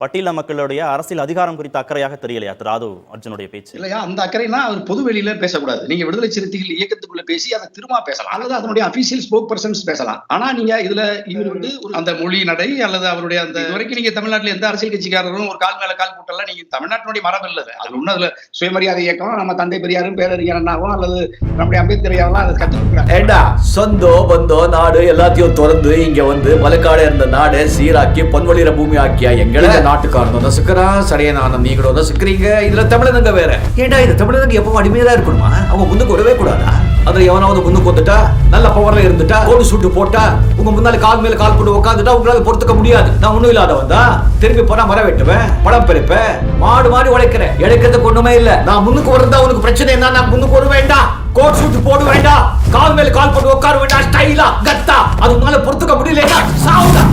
பட்டியல மக்களுடைய அரசியல் அதிகாரம் குறித்த அக்கறையாக தெரியலையா திரு ஆதவ் அர்ஜுனுடைய பேச்சு? இல்லையா, அந்த அக்கறைனா அவர் பொது வெளியில பேசக்கூடாது. நீங்க விடுதலை சிறுத்தைகள் இயக்கத்துக்குள்ள பேசி அதை திரும்ப பேசலாம், அல்லது அதனுடைய அபிஷியல் ஸ்போக் பர்சன்ஸ் பேசலாம். ஆனா நீங்க இதுல இவர் அந்த மொழி நடை அல்லது அவருடைய அந்த வரைக்கும் நீங்க தமிழ்நாட்டில் எந்த அரசியல் கட்சிக்காரரும் ஒரு கால் மேல கால் போட்டெல்லாம் நீங்க தமிழ்நாட்டினுடைய மரபு இல்லது. அது ஒண்ணு அதுல சுயமரியாதை இயக்கம் நம்ம தந்தை பெரியாரும் பேரறிஞர் அண்ணாவும் அல்லது நம்முடைய அம்பேத்கரையாவெல்லாம் அதை கற்றுக்கிறாங்க. ஏண்டா சொந்தோ பந்தோ நாடு எல்லாத்தையும் திறந்து இங்க வந்து மலைக்காடு இருந்த நாடு சீராக்கி பொன்வழிற பூமி ஆக்கியா எங்களை நாட்டுக்காரனும் நசுக்கிறான், சடையனான நீங்களும் நசுக்கிறீங்க. இதுல தமிழனுங்க வேற. ஏண்டா இது தமிழனுங்க எப்பவும் அடிமையா இருக்கணுமா? அவங்க முன்னுக்கு விடவே கூடாதா? அதுல எவனாவது முன்னுக்கு வந்துட்டா, நல்ல பவர்ல இருந்துட்டா, கோடு சுட்டு போட்டா, உங்க முன்னால கால் மேல கால் போட்டு உட்காந்துட்டா உங்களால பொறுத்துக்க முடியாது. நான் ஒண்ணும் இல்லாதவன் தான். திரும்பி போனா மரம் வெட்டுவேன், படம் பறிப்பேன், மாடு மாடி உழைக்கிறேன். எடுக்கிறதுக்கு ஒண்ணுமே இல்ல. நான் முன்னுக்கு வரதா உனக்கு பிரச்சனை என்ன? நான் முன்னுக்கு வர வேண்டாம், கோட் சூட் போட வேண்டாம், கால் மேல கால் போட்டு உட்கார வேண்டாம், ஸ்டைலா கத்தா. அது உங்களால பொறுத்துக்க முடியல, சாவுடா.